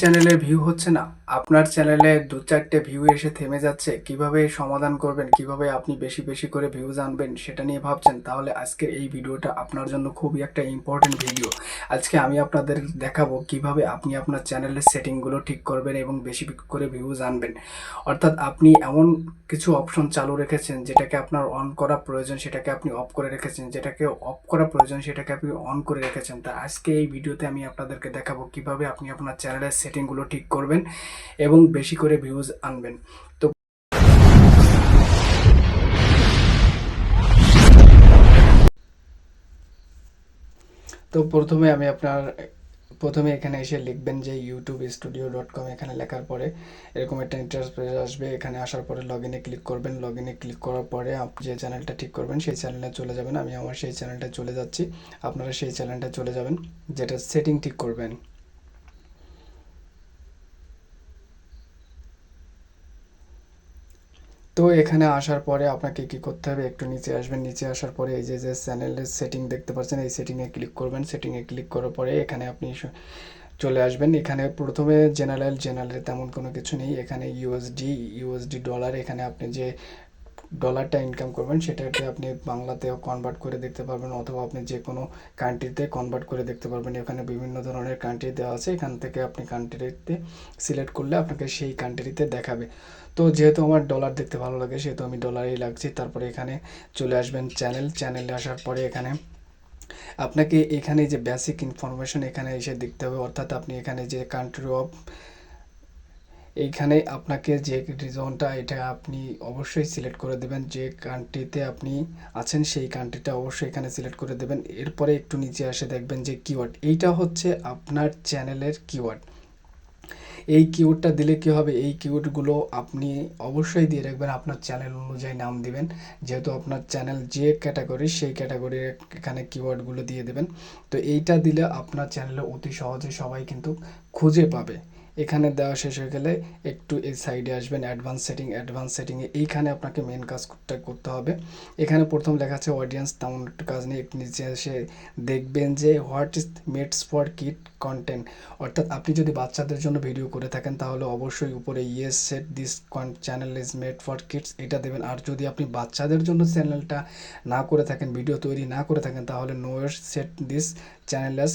চ্যানেলে ভিউ হচ্ছে না, আপনার চ্যানেলে ২-৪টে ভিউ এসে থেমে যাচ্ছে। কিভাবে সমাধান করবেন, কিভাবে আপনি বেশি বেশি করে ভিউজ আনবেন সেটা নিয়ে ভাবছেন? তাহলে আজকের এই ভিডিওটা আপনার জন্য খুবই একটা ইম্পর্টেন্ট ভিডিও। আজকে আমি আপনাদের দেখাবো কিভাবে আপনি আপনার চ্যানেলের সেটিংগুলো ঠিক করবেন এবং বেশি করে ভিউজ আনবেন। অর্থাৎ আপনি এমন কিছু অপশন চালু রেখেছেন যেটাকে আপনার অন করা প্রয়োজন সেটাকে আপনি অফ করে রেখেছেন, যেটাকে অফ করা প্রয়োজন সেটাকে আপনি অন করে রেখেছেন। তা আজকে এই ভিডিওতে আমি আপনাদেরকে দেখাবো কিভাবে আপনি আপনার চ্যানেলের সেটিংগুলো ঠিক করবেন এবং বেশি করে ভিউজ আনবেন। তো প্রথমে এখানে এসে লিখবেন যে youtube-studio.com। এখানে লেখার পরে এরকম একটা ইন্টারফেস আসবে। এখানে আসার পরে লগ ইনে ক্লিক করবেন। লগ ইনে ক্লিক করার পরে আপনি যে চ্যানেলটা ঠিক করবেন সেই চ্যানেলে চলে যাবেন। আমি আমার সেই চ্যানেলটা চলে যাচ্ছি, আপনারা সেই চ্যানেলটা চলে যাবেন যেটা সেটিং ঠিক করবেন। তো এখানে আসার পরে আপনাকে কি করতে হবে, একটু নিচে আসবেন। নিচে আসার পরে এই যে চ্যানেলের সেটিং দেখতে পাচ্ছেন, এই সেটিংয়ে ক্লিক করবেন। সেটিংয়ে ক্লিক করার পরে এখানে আপনি চলে আসবেন। এখানে প্রথমে জেনারেলে তেমন কোনো কিছু নেই। এখানে ইউএসডি ডলার, এখানে আপনি যে ডলারটা ইনকাম করবেন সেটাকে আপনি বাংলাতেও কনভার্ট করে দেখতে পারবেন, অথবা আপনি যে কোনো কান্ট্রিতে কনভার্ট করে দেখতে পারবেন। এখানে বিভিন্ন ধরনের কান্ট্রি দেওয়া আছে, এখান থেকে আপনি কান্ট্রিতে সিলেক্ট করলে আপনাকে সেই কান্ট্রিতে দেখাবে। তো যেহেতু আমার ডলার দেখতে ভালো লাগে সেহেতু আমি ডলারেই লাগছি। তারপরে এখানে চলে আসবেন চ্যানেলে আসার পরে এখানে আপনাকে এখানে যে বেসিক ইনফরমেশন এখানে এসে দেখতে হবে। অর্থাৎ আপনি এখানে যে কান্ট্রি অফ, এইখানে আপনাকে যে রিজনটা এটা আপনি অবশ্যই সিলেক্ট করে দেবেন। যে কান্ট্রিতে আপনি আছেন সেই কান্ট্রিটা অবশ্যই এখানে সিলেক্ট করে দেবেন। এরপরে একটু নিচে আসে দেখবেন যে কিওয়ার্ড, এইটা হচ্ছে আপনার চ্যানেলের কিওয়ার্ড। এই কিওয়ার্ডটা দিলে কি হবে, এই কিওয়ার্ডগুলো আপনি অবশ্যই দিয়ে রাখবেন, আপনার চ্যানেল অনুযায়ী নাম দিবেন। যেহেতু আপনার চ্যানেল যে ক্যাটাগরি সেই ক্যাটাগরির এখানে কিওয়ার্ডগুলো দিয়ে দেবেন। তো এইটা দিলে আপনার চ্যানেলে অতি সহজে সবাই কিন্তু খুঁজে পাবে। এখানে দেওয়া শেষ হয়ে গেলে একটু এই সাইডে আসবেন, অ্যাডভান্স সেটিংয়ে এইখানে আপনাকে মেন কাজটা করতে হবে। এখানে প্রথম লেখা আছে অডিয়েন্স, তেমন একটু কাজ নেই। একটু নিচে এসে দেখবেন যে what is made for kid content. অর্থাৎ আপনি যদি বাচ্চাদের জন্য ভিডিও করে থাকেন তাহলে অবশ্যই উপরে yes set this channel is made for kids এটা দেবেন। আর যদি আপনি বাচ্চাদের জন্য চ্যানেলটা না করে থাকেন, ভিডিও তৈরি না করে থাকেন, তাহলে no set this channel as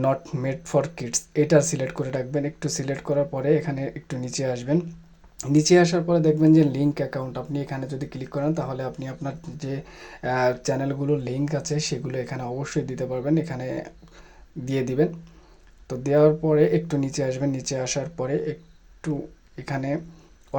not made for kids এটা সিলেক্ট করে রাখবেন। একটু সিলেক্ট করার পরে এখানে একটু নিচে আসবেন। নিচে আসার পরে দেখবেন যে লিঙ্ক অ্যাকাউন্ট, আপনি এখানে যদি ক্লিক করেন তাহলে আপনি আপনার যে চ্যানেলগুলোর লিঙ্ক আছে সেগুলো এখানে অবশ্যই দিতে পারবেন, এখানে দিয়ে দিবেন। তো দেওয়ার পরে একটু নিচে আসবেন। নিচে আসার পরে একটু এখানে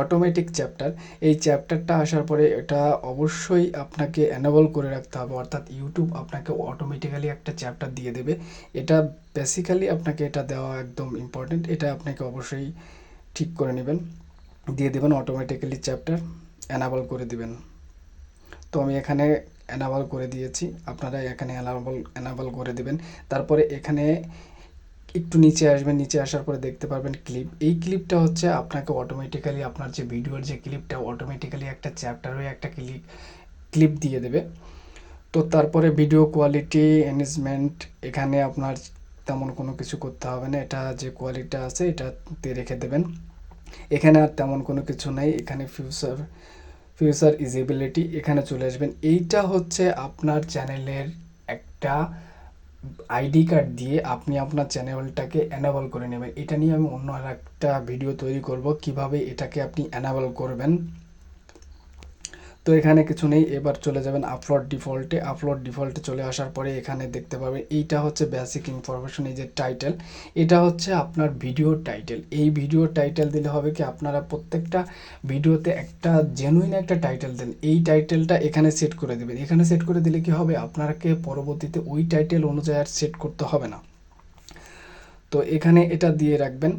অটোমেটিক চ্যাপ্টার, এই চ্যাপ্টারটা আসার পরে এটা অবশ্যই আপনাকে এনেবল করে রাখতে হবে। অর্থাৎ ইউটিউব আপনাকে অটোমেটিক্যালি একটা চ্যাপ্টার দিয়ে দেবে। এটা বেসিক্যালি আপনাকে এটা দেওয়া একদম ইম্পর্টেন্ট, এটা আপনাকে অবশ্যই ঠিক করে নেবেন, দিয়ে দেবেন অটোমেটিক্যালি চ্যাপ্টার এনেবল করে দিবেন। তো আমি এখানে এনেবল করে দিয়েছি, আপনারা এখানে এনেবল করে দিবেন। তারপরে এখানে একটু নিচে আসবেন। নিচে আসার পরে দেখতে পারবেন ক্লিপ, এই ক্লিপটা হচ্ছে আপনাকে অটোমেটিক্যালি আপনার যে ভিডিওর যে ক্লিপটা অটোমেটিক্যালি একটা চ্যাপ্টার হয়ে একটা ক্লিপ দিয়ে দেবে। তো তারপরে ভিডিও কোয়ালিটি এনহেন্সমেন্ট, এখানে আপনার তেমন কোনো কিছু করতে হবে না, এটা যে কোয়ালিটিটা আছে এটাতে রেখে দেবেন। এখানে আর তেমন কোনো কিছু নাই। এখানে ফিউচার ইজিবিলিটি এখানে চলে আসবেন। এইটা হচ্ছে আপনার চ্যানেলের একটা আইডি কার্ড দিয়ে আপনি আপনার চ্যানেলটাকে এনেবল করে নেবেন। এটা নিয়ে আমি অন্য আর একটা ভিডিও তৈরি করব কিভাবে এটাকে আপনি এনেবল করবেন। তো এখানে কিছু নেই, এবার চলে যাবেন আপলোড ডিফল্টে চলে আসার পরে এখানে দেখতে পাবেন এইটা হচ্ছে বেসিক ইনফরমেশন। এই যে টাইটেল, এটা হচ্ছে আপনার ভিডিওর টাইটেল। এই ভিডিওর টাইটেল দিলে হবে কি, আপনারা প্রত্যেকটা ভিডিওতে একটা জেনুইন একটা টাইটেল দেন, এই টাইটেলটা এখানে সেট করে দেবেন। এখানে সেট করে দিলে কি হবে, আপনাকে পরবর্তীতে ওই টাইটেল অনুযায়ী আর সেট করতে হবে না। তো এখানে এটা দিয়ে রাখবেন।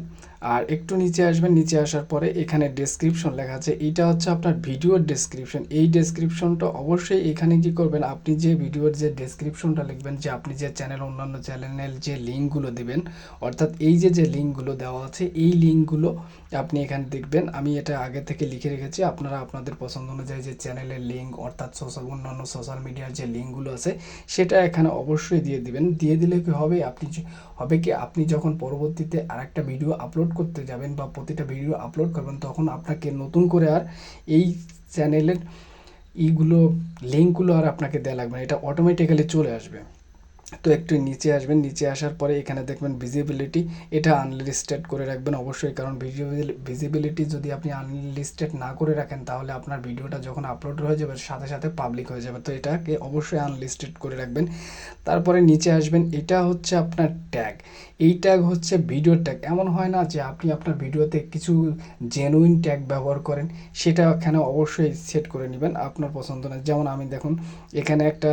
আর একটু নিচে আসবেন, নিচে আসার পরে এখানে ডেসক্রিপশন লেখা আছে, এইটা হচ্ছে আপনার ভিডিওর ডেসক্রিপশন। এই ডেসক্রিপশনটা অবশ্যই এখানে কি করবেন, আপনি যে ভিডিওর যে ডেসক্রিপশনটা লিখবেন, যে আপনি যে চ্যানেল, অন্যান্য চ্যানেলের যে লিঙ্কগুলো দিবেন, অর্থাৎ এই যে লিঙ্কগুলো দেওয়া আছে, এই লিঙ্কগুলো আপনি এখানে দেখবেন। আমি এটা আগে থেকে লিখে রেখেছি, আপনারা আপনাদের পছন্দ অনুযায়ী যে চ্যানেলের লিঙ্ক, অর্থাৎ অন্যান্য সোশ্যাল মিডিয়ার যে লিঙ্কগুলো আছে সেটা এখানে অবশ্যই দিয়ে দিবেন। দিয়ে দিলে কি হবে, আপনি যখন পরবর্তীতে আরেকটা ভিডিও আপলোড করতে যাবেন বা প্রতিটা ভিডিও আপলোড করবেন, তখন আপনাকে নতুন করে আর এই চ্যানেলের লিঙ্কগুলো আর আপনাকে দেওয়া লাগবে না, এটা অটোমেটিক্যালি চলে আসবে। তো একটু নিচে আসবেন, নিচে আসার পরে এখানে দেখবেন ভিজিবিলিটি, এটা আনলিস্টেড করে রাখবেন অবশ্যই, কারণ ভিজিবিলিটি যদি আপনি আনলিস্টেড না করে রাখেন তাহলে আপনার ভিডিওটা যখন আপলোড হয়ে যাবে সাথে সাথে পাবলিক হয়ে যাবে, তো এটাকে অবশ্যই আনলিস্টেড করে রাখবেন। তারপরে নিচে আসবেন, এটা হচ্ছে আপনার ট্যাগ। এই ট্যাগ হচ্ছে ভিডিও ট্যাগ। এমন হয় না যে আপনি আপনার ভিডিওতে কিছু জেনুইন ট্যাগ ব্যবহার করেন, সেটা এখানে অবশ্যই সেট করে নেবেন আপনার পছন্দ না। যেমন আমি দেখুন এখানে একটা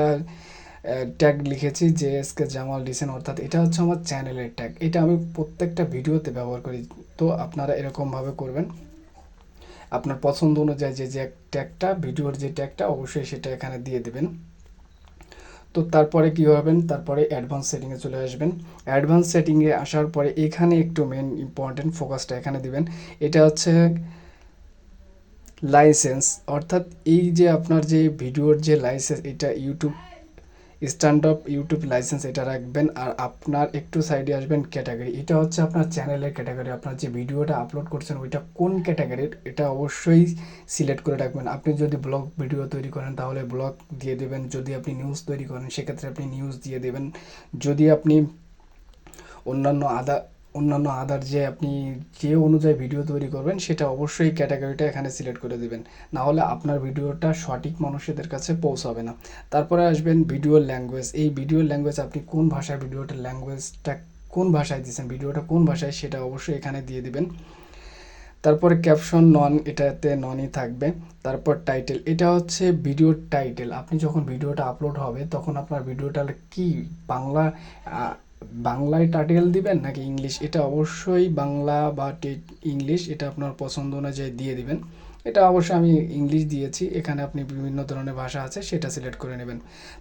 ট্যাগ লিখেছি যে এসকে জামাল ডিসেন, অর্থাৎ এটা হচ্ছে আমার চ্যানেলের ট্যাগ, এটা আমি প্রত্যেকটা ভিডিওতে ব্যবহার করি। তো আপনারা এরকমভাবে করবেন, আপনার পছন্দ অনুযায়ী যে ট্যাগটা, ভিডিওর যে ট্যাগটা অবশ্যই সেটা এখানে দিয়ে দেবেন। তো তারপরে কী করবেন, তারপরে অ্যাডভান্স সেটিংয়ে চলে আসবেন। অ্যাডভান্স সেটিংয়ে আসার পরে এখানে একটু মেন ইম্পর্টেন্ট ফোকাসটা এখানে দিবেন, এটা হচ্ছে লাইসেন্স, অর্থাৎ এই যে আপনার যে ভিডিওর যে লাইসেন্স, এটা স্ট্যান্ড আপ ইউটিউব লাইসেন্স এটা রাখবেন। আর আপনার একটু সাইডে আসবেন ক্যাটাগরি, এটা হচ্ছে আপনার চ্যানেলের ক্যাটাগরি, আপনার যে ভিডিওটা আপলোড করছেন ওইটা কোন ক্যাটাগরির এটা অবশ্যই সিলেক্ট করে রাখবেন। আপনি যদি ব্লগ ভিডিও তৈরি করেন তাহলে ব্লগ দিয়ে দেবেন, যদি আপনি নিউজ তৈরি করেন সেক্ষেত্রে আপনি নিউজ দিয়ে দেবেন, যদি আপনি অন্যান্য আদার যে আপনি যে অনুযায়ী ভিডিও তৈরি করবেন সেটা অবশ্যই ক্যাটাগরিটা এখানে সিলেক্ট করে দেবেন, না হলে আপনার ভিডিওটা সঠিক মানুষদের কাছে পৌঁছাবে না। তারপরে আসবেন ভিডিওর ল্যাঙ্গুয়েজ, এই ভিডিওর ল্যাঙ্গুয়েজ আপনি কোন ভাষায় ভিডিওটার ল্যাঙ্গুয়েজটা কোন ভাষায় দিচ্ছেন, ভিডিওটা কোন ভাষায় সেটা অবশ্যই এখানে দিয়ে দিবেন। তারপরে ক্যাপশন এটাতে ননই থাকবে। তারপর টাইটেল, এটা হচ্ছে ভিডিওর টাইটেল, আপনি যখন ভিডিওটা আপলোড হবে তখন আপনার ভিডিওটা কি বাংলায় টাইটেল দিবেন নাকি ইংলিশ, এটা অবশ্যই বাংলা বা ইংলিশ এটা আপনার পছন্দ অনুযায়ী দিয়ে দিবেন। এটা অবশ্যই আমি ইংলিশ দিয়েছি, এখানে আপনি বিভিন্ন ধরনের ভাষা আছে সেটা সিলেক্ট করে নেবেন।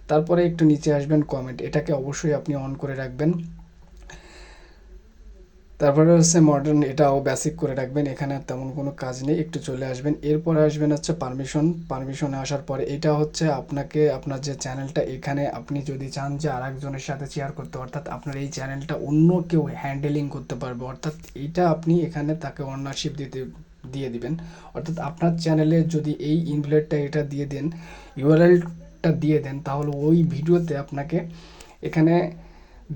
তারপরে একটু নিচে আসবেন কমেন্ট, এটাকে অবশ্যই আপনি অন করে রাখবেন। তারপরে হচ্ছে মডার্ন, এটাও বেসিক করে রাখবেন, এখানে আর তেমন কোনো কাজ নেই। একটু চলে আসবেন, এরপরে আসবেন হচ্ছে পারমিশনে আসার পরে এটা হচ্ছে আপনাকে আপনার যে চ্যানেলটা, এখানে আপনি যদি চান যে আরেকজনের সাথে শেয়ার করতে, অর্থাৎ আপনার এই চ্যানেলটা অন্য কেউ হ্যান্ডেলিং করতে পারবে, অর্থাৎ এইটা আপনি এখানে তাকে ওনারশিপ দিয়ে দিবেন। অর্থাৎ আপনার চ্যানেলে যদি এই ইনভ্লেটটা এটা দিয়ে দেন, ইউআরএলটা দিয়ে দেন, তাহলে ওই ভিডিওতে আপনাকে এখানে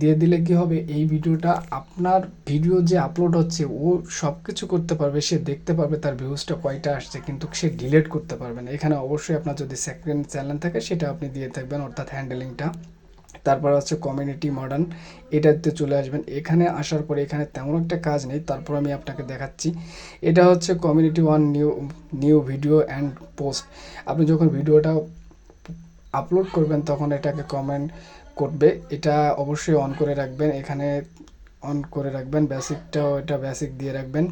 দিয়ে দিলে কি হবে, এই ভিডিওটা আপনার ভিডিও যে আপলোড হচ্ছে ও সব কিছু করতে পারবে, সে দেখতে পারবে তার ভিউজটা কয়টা আসছে, কিন্তু সে ডিলিট করতে পারবে না। এখানে অবশ্যই আপনার যদি সেকেন্ড চ্যানেল থাকে সেটা আপনি দিয়ে থাকবেন, অর্থাৎ হ্যান্ডেলিংটা। তারপর হচ্ছে কমিউনিটি মডার্ন, এটাতে চলে আসবেন। এখানে আসার পরে এখানে তেমন একটা কাজ নেই, তারপর আমি আপনাকে দেখাচ্ছি। এটা হচ্ছে community one knew video and post, আপনি যখন ভিডিওটা আপলোড করবেন তখন এটাকে কমেন্ট করবে, এটা অবশ্যই অন করে রাখবেন, এখানে অন করে রাখবেন। বেসিকটাও এটা বেসিক দিয়ে রাখবেন।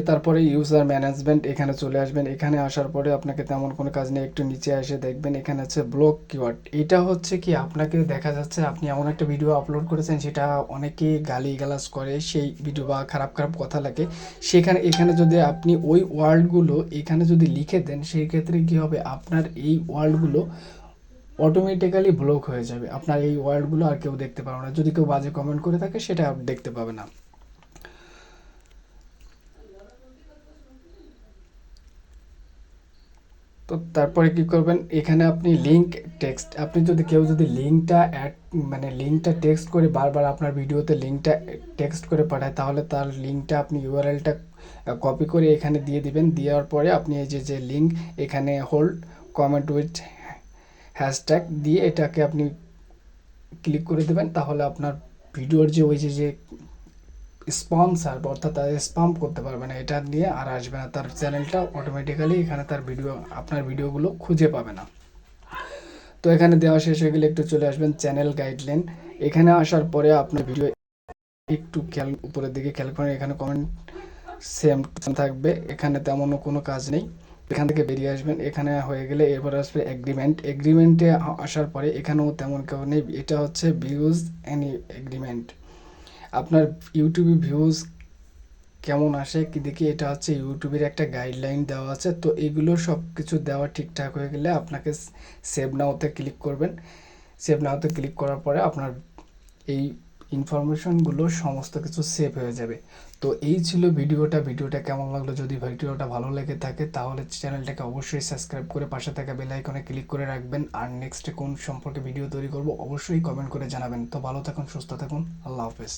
তারপরে ইউজার ম্যানেজমেন্ট, এখানে চলে আসবেন। এখানে আসার পরে আপনাকে তেমন কোনো কাজ নেই, একটু নিচে এসে দেখবেন এখানে হচ্ছে ব্লক কিওয়ার্ড, এটা হচ্ছে কি আপনাকে দেখা যাচ্ছে আপনি এমন একটা ভিডিও আপলোড করেছেন সেটা অনেকে গালিগালাজ করে, সেই ভিডিও বা খারাপ খারাপ কথা লাগে, এখানে যদি আপনি ওই ওয়ার্ডগুলো এখানে যদি লিখে দেন, সেই ক্ষেত্রে কি হবে, আপনার এই ওয়ার্ডগুলো অটোমেটিক্যালি ব্লক হয়ে যাবে, আপনার এই ওয়ার্ডগুলো আর কেউ দেখতে পাবে না, যদি কেউ বাজে কমেন্ট করে থাকে সেটা দেখতে পাবে না। তো তারপরে কি করবেন, এখানে আপনি লিঙ্ক টেক্সট, আপনি যদি কেউ যদি লিঙ্কটা লিঙ্কটা টেক্সট করে বারবার আপনার ভিডিওতে লিঙ্কটা টেক্সট করে পাঠায়, তাহলে তার লিঙ্কটা আপনি ইউআরএলটা কপি করে এখানে দিয়ে দিবেন। দেওয়ার পরে আপনি এই যে লিঙ্ক এখানে হোল্ড কমেন্ট উইথ হ্যাশট্যাগ দিয়ে এটাকে আপনি ক্লিক করে দেবেন, তাহলে আপনার ভিডিওর যে ওই যে স্পন্সার অর্থাৎ স্পাম করতে পারবে না, এটা নিয়ে আর আসবে না, তার চ্যানেলটা অটোমেটিক্যালি এখানে তার আপনার ভিডিওগুলো খুঁজে পাবে না। তো এখানে দেওয়া শেষ হয়ে গেলে একটু চলে আসবেন চ্যানেল গাইডলাইন, এখানে আসার পরে আপনার ভিডিও একটু খেয়াল, উপরের দিকে খেয়াল করেন, এখানে কমেন্ট সেম থাকবে, এখানে তেমনও কোনো কাজ নেই। এখান থেকে বেরিয়ে আসবেন, এখানে হয়ে গেলে এরপর আসবে এগ্রিমেন্টে আসার পরে এখানেও তেমন কেউ নেই, এটা হচ্ছে ভিউজ অ্যান্ড এগ্রিমেন্ট। আপনার ইউটিউবে ভিউজ কেমন আসে কি দেখি, এটা হচ্ছে ইউটিউবের একটা গাইডলাইন দেওয়া আছে। তো এগুলো সব কিছু দেওয়া ঠিকঠাক হয়ে গেলে আপনাকে সেভ নাওতে ক্লিক করবেন। সেভ নাওতে ক্লিক করার পরে আপনার এই ইনফরমেশনগুলো সমস্ত কিছু সেভ হয়ে যাবে। তো এই ছিল ভিডিওটা কেমন লাগলো? যদি ভিডিওটা ভালো লেগে থাকে তাহলে চ্যানেলটাকে অবশ্যই সাবস্ক্রাইব করে পাশে থাকা বেল আইকনে ক্লিক করে রাখবেন। আর নেক্সটে কোন সম্পর্কে ভিডিও তৈরি করব অবশ্যই কমেন্ট করে জানাবেন। তো ভালো থাকুন, সুস্থ থাকুন, আল্লাহ হাফেজ।